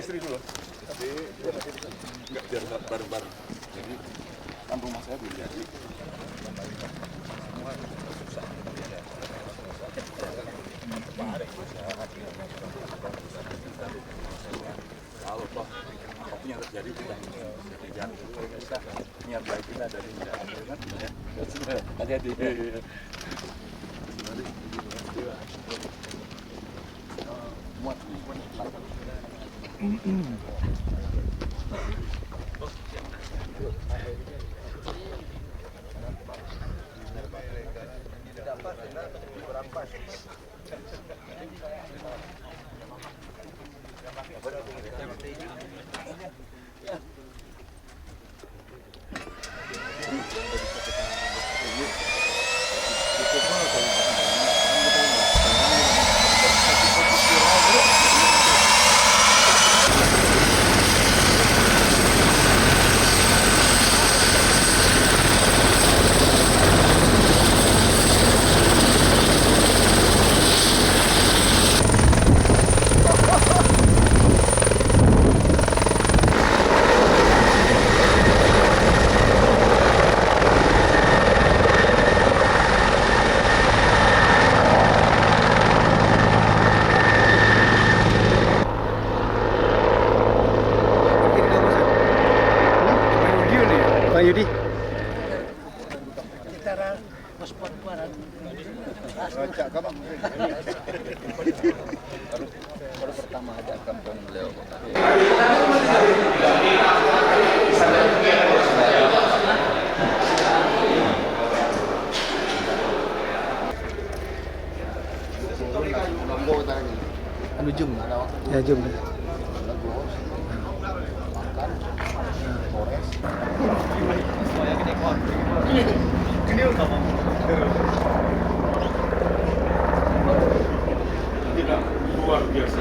istri dulu. Enggak biar bareng-bareng. Jadi kan rumah saya belum jadi. Kalau toh kopinya terjadi tidak kita niat baik kita dari tidak ambil kan ya. Hati-hati. Muat. Yudi. Baru pertama aja kampung beliau. Anu jum. Ya jum. Luar biasa.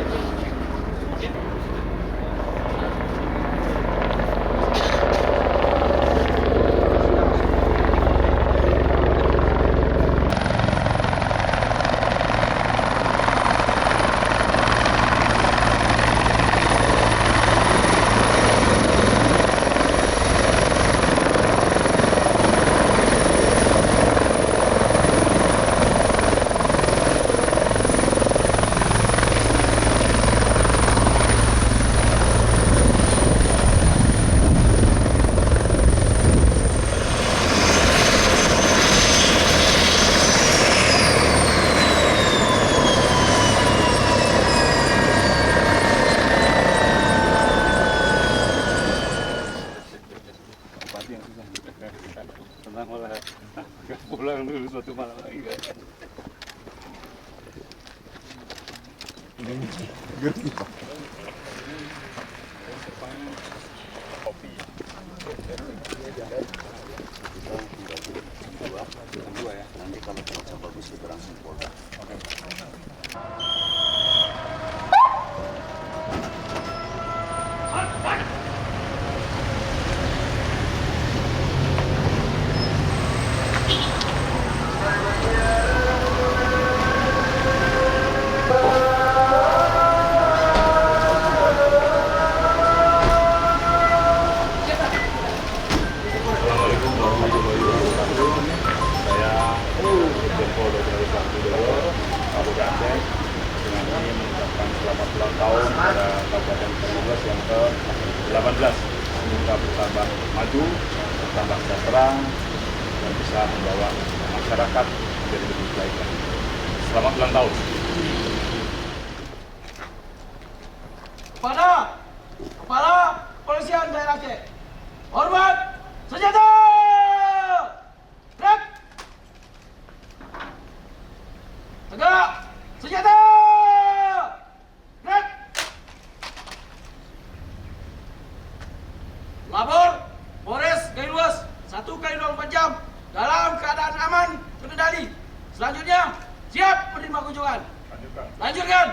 Tenang malah, pulang dulu suatu malam lagi kan. Kopi. Dua ya. Nanti kalau cuaca bagus kita langsung Polda. Oke. Assalamualaikum warahmatullahi wabarakatuh. Saya Irjen Pol Dr. Ruslan Widodo, Kapolda Aceh, dengan ini mengucapkan selamat ulang tahun pada Kabupaten Banyumas yang ke-18. Semoga bertambah maju, bertambah sejahtera, dan bisa membawa masyarakat menjadi lebih baik lagi. Selamat ulang tahun. Kepada Kepala Kepolisian Daerah Aceh, hormat senjata! Gerak! Tegak! Senjata! Gerak! Lapor Polres Kailuas 1x24 jam dalam keadaan aman terkendali. Selanjutnya siap menerima kunjungan. Lanjutkan.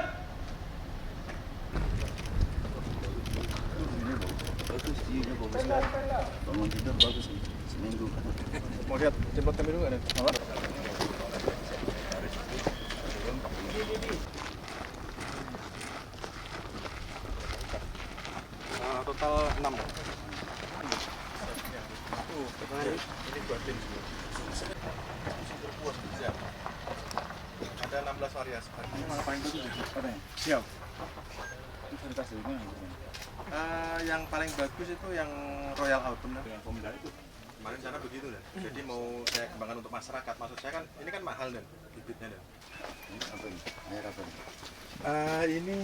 Bagus, iya bagus. Bangun tidur bagus nih, seminggu. Mau lihat jemput kami dulu ada? Apa? total 6. Ini buat tim semua. Ada 16 varias. Ini mana paling bagus ya? Katanya. Siap. Varietas ini Yang paling bagus itu yang Royal Autumn. dengan formula itu. Kemarin sana begitu dan. Jadi mau saya kembangkan untuk masyarakat. Maksud saya kan ini kan mahal dan bibitnya dan. Ini apa ini? Air apa ini? Ini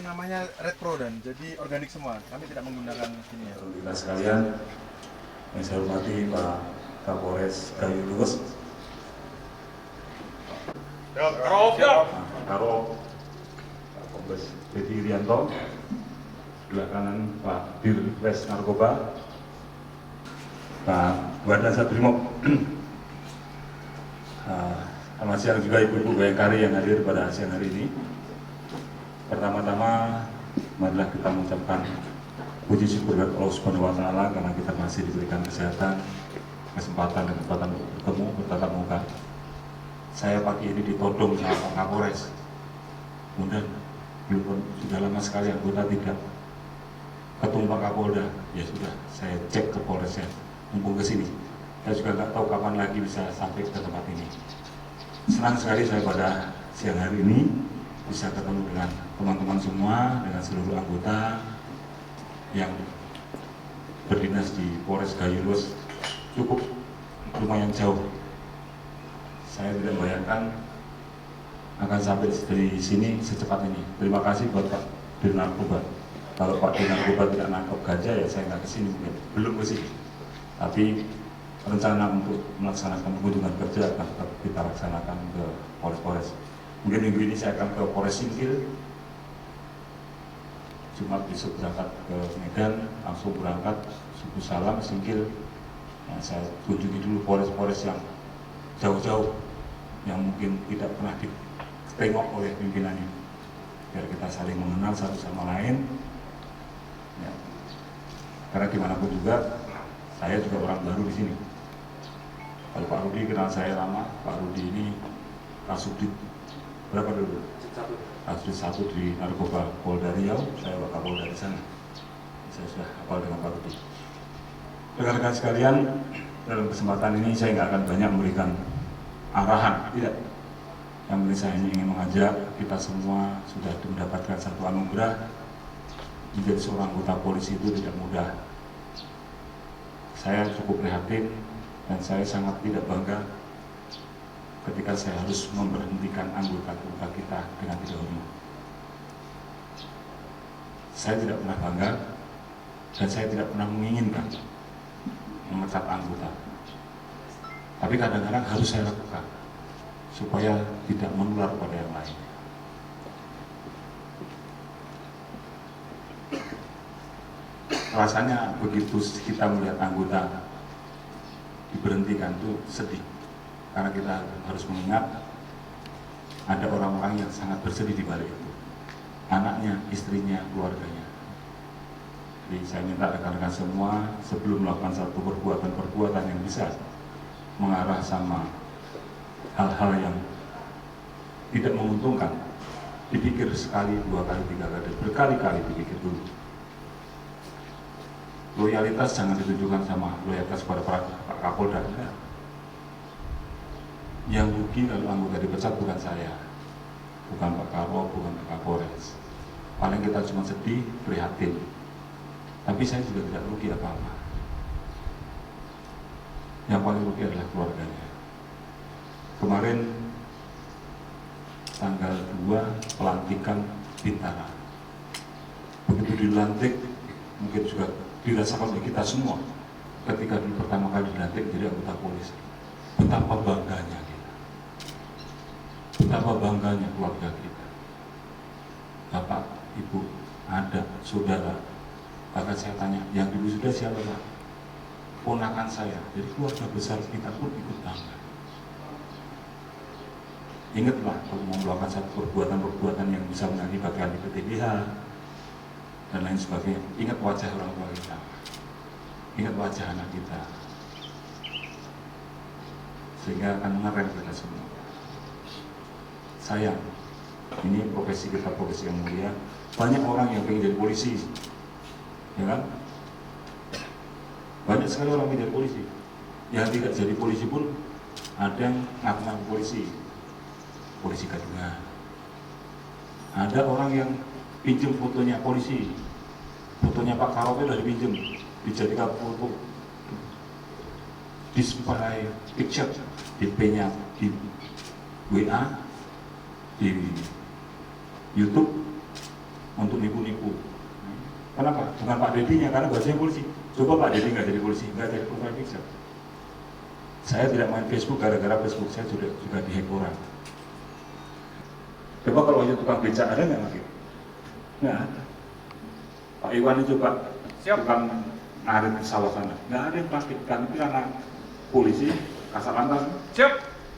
namanya Red Pro dan jadi organik semua. Kami tidak menggunakan ini ya. Kita sekalian, yang saya hormati Pak Kapolres Gayo Luwes, Pak Karo, Pak Kombes Dedi Irianto, sebelah kanan Pak Dirwes Narkoba, Pak Wadah Satrimob. Selamat siang juga Ibu-Ibu Bayangkari yang hadir pada siang hari ini. Pertama-tama, marilah kita mengucapkan puji syukur kepada Allah Subhanahu wa Ta'ala karena kita masih diberikan kesehatan, kesempatan dan kesempatan untuk bertemu, bertatap muka. Saya pagi ini ditodong sama Pak Kapolres. Kemudian, belum sudah lama sekali anggota tidak ketemu Pak Kapolda. Ya sudah, saya cek ke Polresnya, mumpung ke sini. Saya juga nggak tahu kapan lagi bisa sampai ke tempat ini. Senang sekali saya pada siang hari ini bisa ketemu dengan teman-teman semua, dengan seluruh anggota yang berdinas di Polres Gayo Luwes cukup lumayan jauh. Saya tidak bayangkan akan sampai dari sini secepat ini. Terima kasih buat Pak Dir Narkoba. Kalau Pak Dir Narkoba tidak nangkep gajah ya saya nggak kesini mungkin, belum kesini. Tapi rencana untuk melaksanakan kunjungan kerja akan tetap kita laksanakan ke Polres-Polres. Mungkin minggu ini saya akan ke Polres Singkil, Jumat besok berangkat ke Medan, langsung berangkat subuh salam Singkil. Nah, saya kunjungi dulu Polres-Polres yang jauh-jauh, yang mungkin tidak pernah ditengok oleh pimpinannya, biar kita saling mengenal satu sama lain. Ya. Karena gimana pun juga, saya juga orang baru di sini. Kalau Pak Rudi kenal saya lama, Pak Rudi ini Kasubdit berapa dulu? Kasubdit 1 di Narkoba Polda Riau, saya Pak Kapolda di sana. Saya sudah hafal dengan Pak Rudi. Rekan-rekan sekalian, dalam kesempatan ini saya nggak akan banyak memberikan arahan, tidak. Yang penting saya ingin mengajak kita semua sudah mendapatkan satu anugerah. Menjadi seorang anggota polisi itu tidak mudah. Saya cukup prihatin dan saya sangat tidak bangga ketika saya harus memberhentikan anggota-anggota kita dengan tidak hormat. Saya tidak pernah bangga dan saya tidak pernah menginginkan memecat anggota. Tapi kadang-kadang harus saya lakukan supaya tidak menular pada yang lain. Rasanya begitu kita melihat anggota diberhentikan itu sedih, karena kita harus mengingat ada orang-orang yang sangat bersedih di balik itu, anaknya, istrinya, keluarganya. Jadi saya minta rekan-rekan semua sebelum melakukan satu perbuatan yang bisa mengarah sama hal-hal yang tidak menguntungkan, dipikir sekali, 2 kali, 3 kali, berkali-kali dipikir dulu. Loyalitas jangan ditunjukkan sama loyalitas pada Pak Kapolda. Yang rugi kalau anggota dipecat bukan saya, bukan Pak Karo, bukan Pak Kapolres. Paling kita cuma sedih, prihatin. Tapi saya juga tidak rugi apa-apa. Yang paling rugi adalah keluarganya. Kemarin tanggal 2 pelantikan Bintara. Begitu dilantik, mungkin juga dirasakan oleh kita semua ketika dulu pertama kali dilantik jadi anggota polisi. Betapa bangganya kita, betapa bangganya keluarga kita. Bapak, Ibu, ada, saudara. Bahkan saya tanya, yang dulu sudah siapa Pak? Ponakan saya. Jadi keluarga besar kita pun ikut bangga. Ingatlah kalau mau melakukan satu perbuatan yang bisa mengakibatkan PTBH dan lain sebagainya, ingat wajah orang tua kita, ingat wajah anak kita, sehingga akan mengerem kita semua. Sayang, ini profesi kita profesi yang mulia. Banyak orang yang ingin jadi polisi, ya kan? Banyak sekali orang menjadi polisi. Yang tidak jadi polisi pun ada yang ngaku-ngaku polisi gadungan. Ada orang yang pinjam fotonya polisi, fotonya Pak Karope udah dipinjam, dijadikan foto display picture di HP-nya, di WA, di YouTube untuk nipu-nipu. Kenapa? Dengan Pak Dedinya, karena bahasanya polisi. Coba Pak Dedi nggak jadi polisi, nggak jadi profile picture. Saya tidak main Facebook gara-gara Facebook saya juga dihack orang. Coba kalau itu tukang beca ada nggak lagi? Nggak ada. Pak Iwan itu Pak tukang ngarit ke sawah sana, nggak ada yang pakai. Kan itu karena polisi kasar lantas. Siap.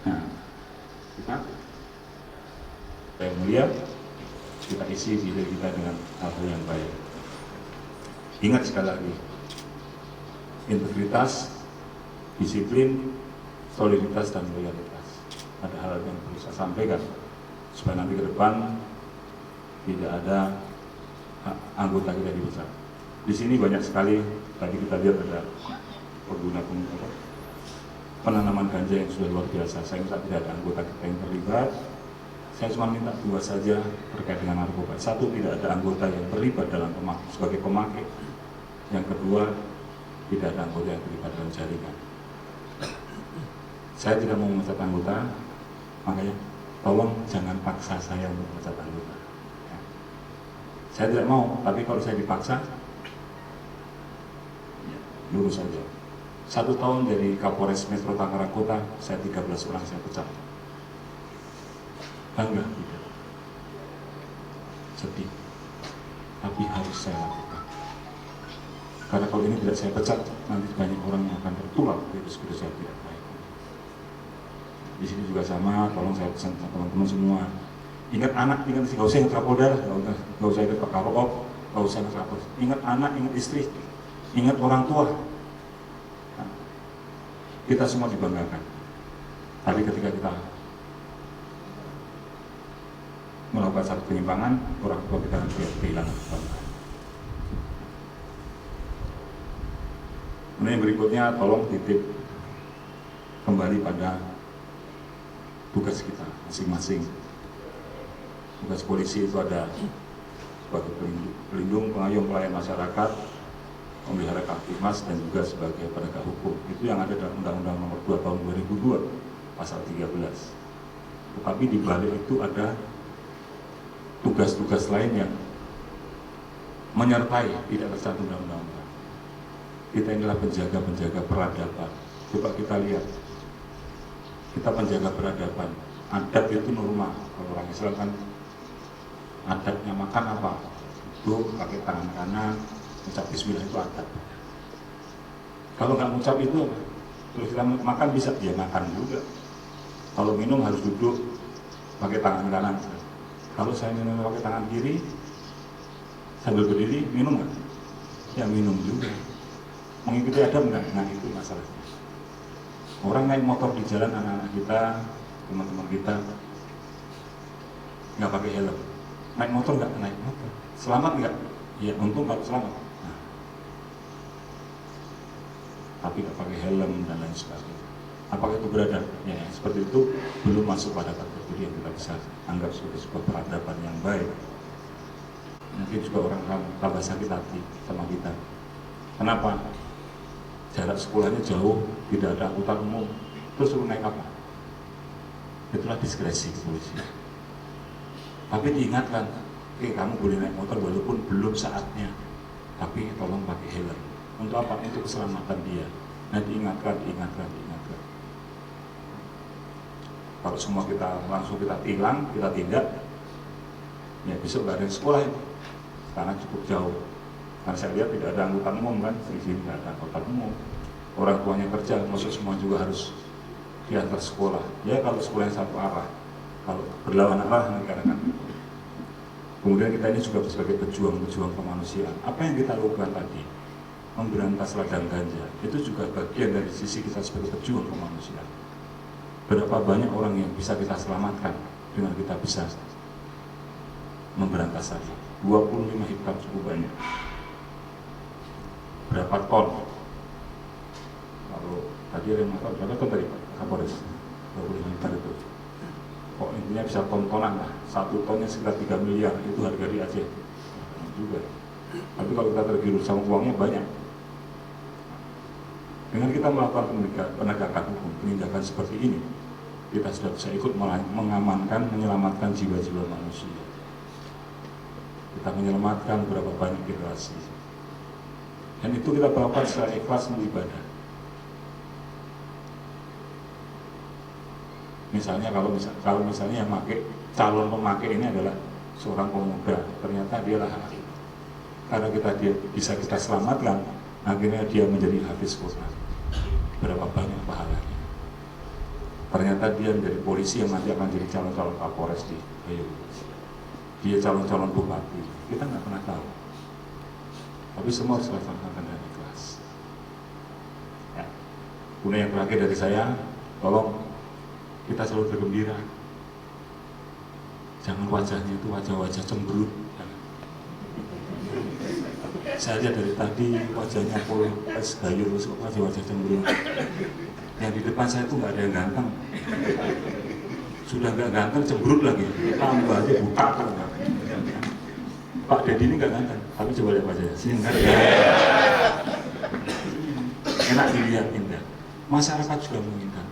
Nah, kita yang mulia, kita isi diri kita dengan hal-hal yang baik. Ingat sekali lagi, integritas, disiplin, soliditas, dan loyalitas. Ada hal yang perlu saya sampaikan supaya nanti ke depan tidak ada anggota kita dipecat. Di sini banyak sekali, tadi kita lihat ada pengguna penanaman ganja yang sudah luar biasa. Saya minta tidak ada anggota kita yang terlibat. Saya cuma minta dua saja terkait dengan narkoba. Satu, tidak ada anggota yang terlibat dalam sebagai pemakai. Yang kedua, tidak ada anggota yang terlibat dalam jaringan. Saya tidak mau memecat anggota, makanya tolong jangan paksa saya untuk memecat anggota. Ya. Saya tidak mau, tapi kalau saya dipaksa, lurus saja. 1 tahun dari Kapolres Metro Tangerang Kota, saya 13 orang saya pecat. Bangga tidak? Sedih, tapi harus saya lakukan. Karena kalau ini tidak saya pecat, nanti banyak orang yang akan tertular virus-virus yang tidak baik. Di sini juga sama, tolong saya pesan teman-teman semua. Ingat anak, ingat istri, gak usah ingat Kapolda, gak usah ingat Pak Karop, gak usah ingat Kapolda. Ingat anak, ingat istri, ingat orang tua. Nah, kita semua dibanggakan. Tapi ketika kita melakukan satu penyimpangan, orang tua kita akan kehilangan kebanggaan. Kemudian yang berikutnya, tolong titip kembali pada tugas kita masing-masing. Tugas polisi itu ada sebagai pelindung, pengayom, pelayan masyarakat, memelihara Kamtibmas, dan juga sebagai penegak hukum. Itu yang ada dalam Undang-Undang Nomor 2 Tahun 2002, Pasal 13. Tetapi di balik itu ada tugas-tugas lain yang menyertai, tidak tercantum dalam undang-undang. Kita inilah penjaga-penjaga peradaban. Coba kita lihat, kita penjaga peradaban. Adab itu norma. Kalau orang Islam kan adabnya makan apa? Duduk, pakai tangan kanan, ucap bismillah, itu adab. Kalau nggak mengucap itu, terus kita makan bisa, ya makan juga. Kalau minum harus duduk, pakai tangan kanan. Kalau saya minum pakai tangan kiri, sambil berdiri, minum nggak? Ya minum juga. Mengikuti adab nggak? Nah itu masalahnya. Orang naik motor di jalan, anak-anak kita, teman-teman kita, nggak pakai helm. Naik motor nggak? Naik motor. Selamat nggak? Ya untung kalau selamat. Nah, tapi nggak pakai helm dan lain sebagainya. Apakah itu beradab? Ya, seperti itu belum masuk pada kategori yang kita bisa anggap sebagai sebuah peradaban yang baik. Mungkin juga orang tambah sakit hati sama kita. Kenapa? Jarak sekolahnya jauh, tidak ada angkutan umum, terus suruh naik apa? Itulah diskresi polisi. Tapi diingatkan, kamu boleh naik motor walaupun belum saatnya, tapi tolong pakai helm. Untuk apa? Untuk keselamatan dia. Nah diingatkan. Kalau semua kita langsung kita tilang, kita tindak, ya besok nggak ada sekolah itu, karena cukup jauh. Karena saya lihat tidak ada angkutan umum kan, di sini tidak ada angkutan umum. Orang tuanya kerja, maksud semua juga harus diantar sekolah. Ya kalau sekolahnya satu arah, kalau berlawanan arah nanti kadang-kadang. Kemudian kita ini juga sebagai pejuang-pejuang kemanusiaan. Apa yang kita lakukan tadi, memberantas ladang ganja, itu juga bagian dari sisi kita sebagai pejuang kemanusiaan. Berapa banyak orang yang bisa kita selamatkan dengan kita bisa memberantas saja. 25 hektar cukup banyak. berapa ton. Kalau tadi ada yang makan berapa ton tadi Pak Kapolres? 25 hektar itu. Kok intinya bisa ton-tonan lah. 1 tonnya sekitar 3 miliar, itu harga di Aceh. Juga. Tapi kalau kita tergiur sama uangnya banyak. Dengan kita melakukan penegakan hukum, penindakan seperti ini, kita sudah bisa ikut mengamankan, menyelamatkan jiwa-jiwa manusia. Kita menyelamatkan berapa banyak generasi. Dan itu kita lakukan secara ikhlas beribadah. Misalnya kalau misalnya yang calon pemakai ini adalah seorang pemuda, ternyata dia lah karena dia bisa kita selamatkan, akhirnya dia menjadi hafiz Quran. Berapa banyak pahalanya. Ternyata dia menjadi polisi yang nanti akan jadi calon-calon Kapolres di Bayu. Dia calon-calon bupati. Kita nggak pernah tahu. Tapi semua harus dilaksanakan dengan ikhlas. Ya. Kemudian yang terakhir dari saya, tolong kita selalu bergembira. Jangan wajahnya itu wajah-wajah cemberut. Saya lihat dari tadi wajahnya Polres Gayo wajah-wajah cemberut. Yang di depan saya itu nggak ada yang ganteng. Sudah nggak ganteng, cemberut lagi. Tambah aja buta tuh. Pak Deddy ini nggak ganteng, tapi coba lihat wajahnya. Sehingga enak dilihat, indah. Masyarakat juga menginginkan.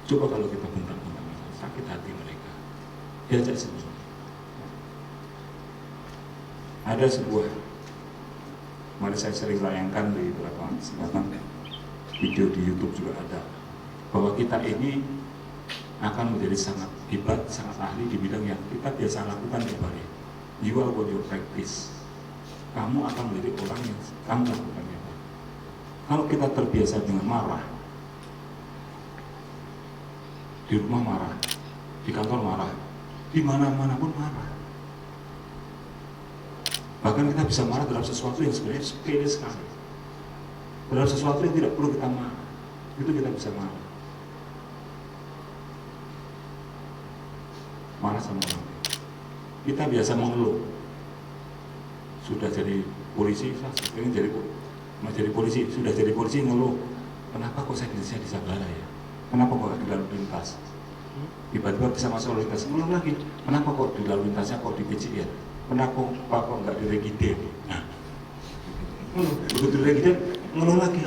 Coba kalau kita bentang-bentang, sakit hati mereka. Diajak sendiri. Ada sebuah, mari saya sering layangkan di beberapa kesempatan, video di YouTube juga ada, bahwa kita ini akan menjadi sangat hebat, sangat ahli di bidang yang kita biasa lakukan tiap hari. You are what you practice. Kamu akan menjadi orang yang kamu lakukan tiap hari. Kalau kita terbiasa dengan marah, di rumah marah, di kantor marah, di mana-mana pun marah. Bahkan kita bisa marah terhadap sesuatu yang sebenarnya sepele sekali. Terhadap sesuatu yang tidak perlu kita marah, itu kita bisa marah. Marah sama orang. Kita biasa mengeluh. Sudah jadi polisi, ingin jadi polisi, sudah jadi polisi ngeluh. Kenapa kok saya di Sabara ya? Kenapa kok di lalu lintas? Tiba-tiba bisa masuk lalu lintas, ngeluh lagi. Kenapa kok di lalu lintasnya kok di PCN? Kenapa kok nggak di Regiden? Nah, begitu di Regiden ngeluh lagi.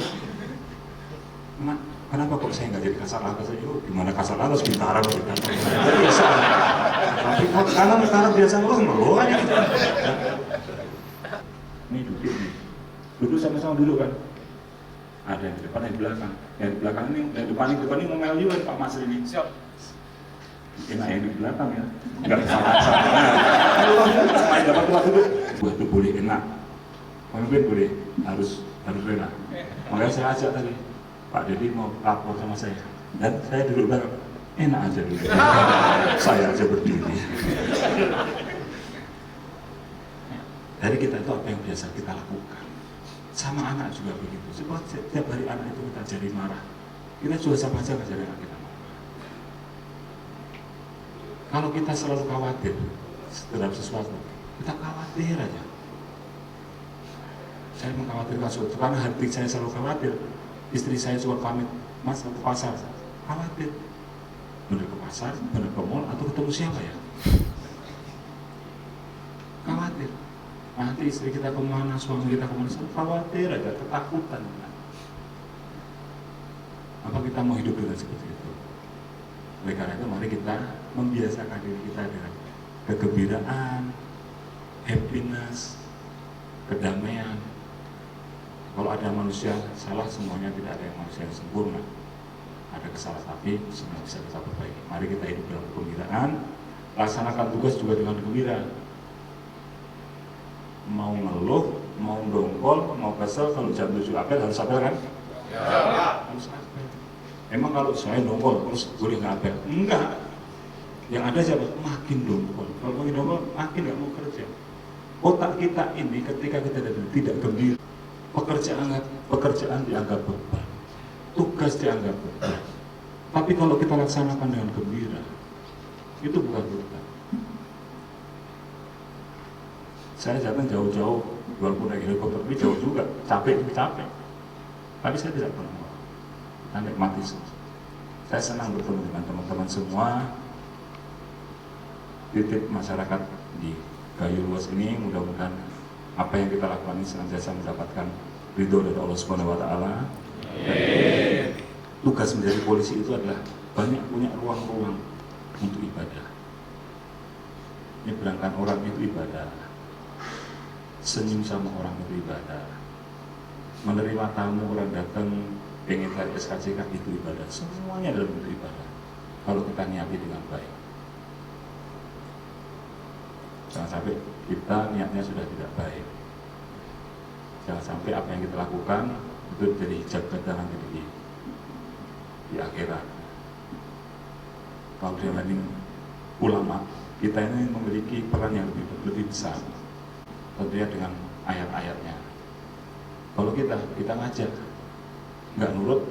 Kenapa kok saya nggak jadi kasar lantas aja? Gimana kasar lantas bintara atau bintara? Biasa. Tapi karena biasa ngeluh aja. Ini duduk sama-sama dulu kan. Ada yang di depan, yang di belakang. Yang di belakang ini, yang di depan ini ngomel juga Pak Mas ini. Siap. Enak yang di belakang ya. Enggak salah. Main dapat tempat duduk. Buat itu boleh enak. Pemimpin boleh harus rela. Makanya saya ajak tadi. Pak Deddy mau lapor sama saya. Dan saya duduk belakang. Enak aja dulu. Saya aja berdiri. Dari kita itu apa yang biasa kita lakukan. Sama anak juga begitu. Sebab setiap hari anak itu kita jadi marah. Kita juga sama aja ngajarin anak kita marah. Kalau kita selalu khawatir terhadap sesuatu, kita khawatir aja. Saya mengkhawatirkan sesuatu karena hati saya selalu khawatir. Istri saya suka pamit, Mas ke pasar, khawatir. Bener ke pasar, bener ke mall, atau ketemu siapa ya? Khawatir. Nanti istri kita kemana, suami kita kemana, khawatir aja, ketakutan. Apa kita mau hidup dengan seperti itu? Oleh karena itu mari kita membiasakan diri kita dengan kegembiraan, happiness, kedamaian. Kalau ada manusia salah, semuanya tidak ada yang manusia yang sempurna. Ada kesalahan, tapi semua bisa kita perbaiki. Mari kita hidup dalam kegembiraan, laksanakan tugas juga dengan gembira. Mau ngeluh, mau dongkol, mau kesel, kalau jam 7 apel harus apel kan? Ya. Harus apel. Emang kalau saya dongkol terus boleh nggak apel? Enggak. Yang ada siapa? Makin dongkol. Kalau makin dongkol, makin nggak mau kerja. Otak kita ini ketika kita tidak gembira, pekerjaan dianggap beban, tugas dianggap beban. Tapi kalau kita laksanakan dengan gembira, itu bukan beban. Saya datang jauh-jauh, walaupun naik helikopter ini jauh juga, capek. Tapi saya tidak pernah. Saya nikmati. Saya senang bertemu dengan teman-teman semua. Titip masyarakat di Gayo Luas ini, mudah-mudahan apa yang kita lakukan ini senantiasa mendapatkan ridho dari Allah Subhanahu wa Ta'ala. Tugas menjadi polisi itu adalah banyak punya ruang-ruang untuk ibadah. Menyeberangkan orang itu ibadah, senyum sama orang itu ibadah, menerima tamu orang datang pengen cari SKCK itu ibadah. Semuanya dalam bentuk ibadah kalau kita niati dengan baik. Jangan sampai kita niatnya sudah tidak baik. Jangan sampai apa yang kita lakukan itu jadi hijab kita nanti di akhirat. Kalau dibanding ulama, kita ini memiliki peran yang lebih besar, tentunya dengan ayat-ayatnya. Kalau kita ngajak, nggak nurut,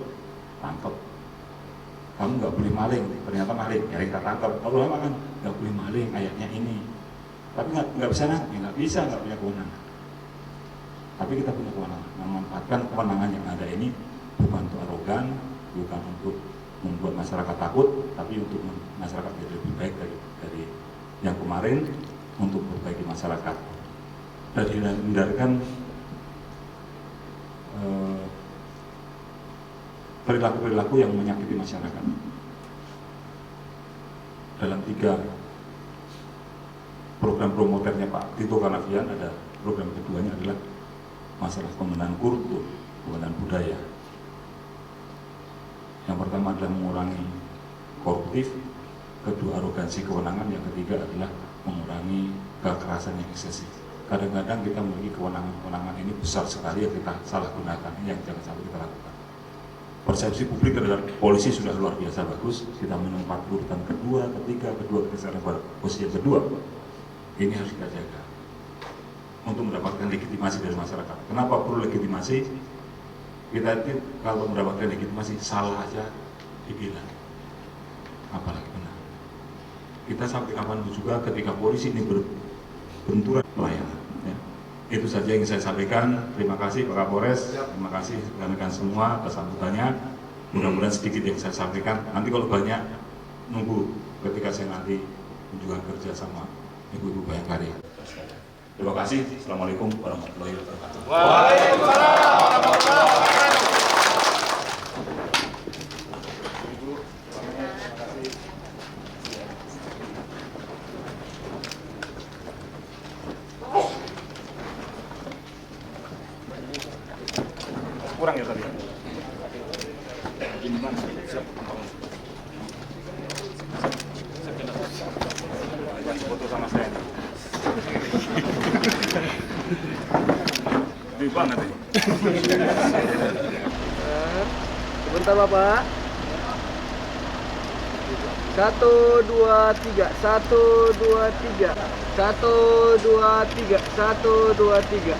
tangkap. Kamu nggak boleh maling, ternyata maling, ya kita tangkap. Kalau ulama kan nggak boleh maling, ayatnya ini. Tapi nggak bisa nggak punya kewenangan. Tapi kita punya kewenangan, memanfaatkan kewenangan yang ada ini bukan untuk arogan, bukan untuk membuat masyarakat takut, tapi untuk masyarakat jadi lebih baik dari yang kemarin, untuk memperbaiki masyarakat dan hindarkan perilaku-perilaku yang menyakiti masyarakat. Dalam 3 program promoternya Pak Tito Karnavian, ada program keduanya adalah masalah pembenahan kultur, pembenahan budaya. Yang pertama adalah mengurangi koruptif, kedua arogansi kewenangan, yang ketiga adalah mengurangi kekerasan yang eksesif. Kadang-kadang kita memiliki kewenangan ini besar sekali yang kita salah gunakan, ini yang jangan sampai kita lakukan. Persepsi publik terhadap polisi sudah luar biasa bagus, kita menempati urutan kedua, ketiga, sekarang pada posisi yang kedua. Ini harus kita jaga untuk mendapatkan legitimasi dari masyarakat. Kenapa perlu legitimasi? Kita itu kalau mendapatkan legitimasi salah aja dibilang, apalagi benar. Kita sampai kapanpun juga ketika polisi ini berbenturan pelayanan. Ya. Itu saja yang saya sampaikan. Terima kasih Pak Kapolres, terima kasih rekan-rekan semua atas sambutannya. Mudah-mudahan sedikit yang saya sampaikan. Nanti kalau banyak nunggu ketika saya nanti kunjungan kerja sama Ibu-Ibu Bayangkari. Terima kasih. Assalamualaikum warahmatullahi wabarakatuh. Waalaikumsalam warahmatullahi wabarakatuh. Kurang ya tadi. Foto sama saya. Lebih banget ini. Sebentar Bapak. 1, 2, 3. 1, 2, 3. 1, 2, 3. 1, 2, 3.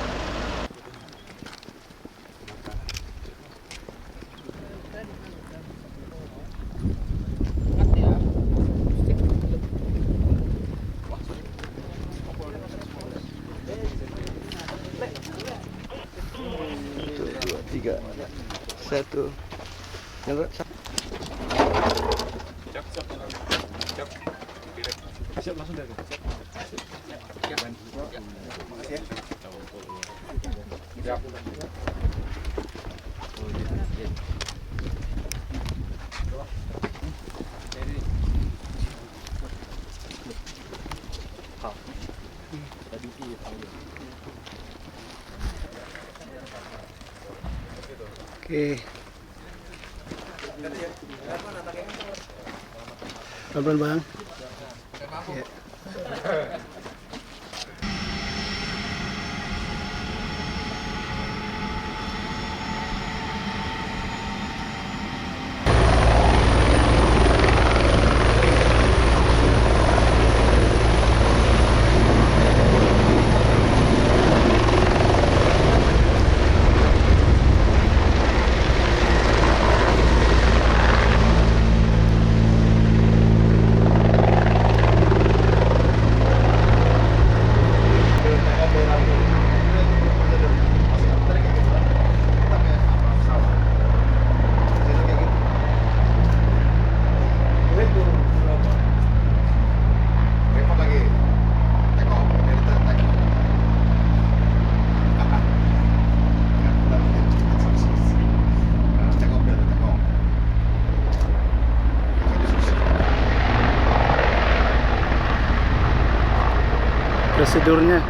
Satu. Siap langsung dari. Siap. Oke. Pelan-pelan Bang. Ya. Prosedurnya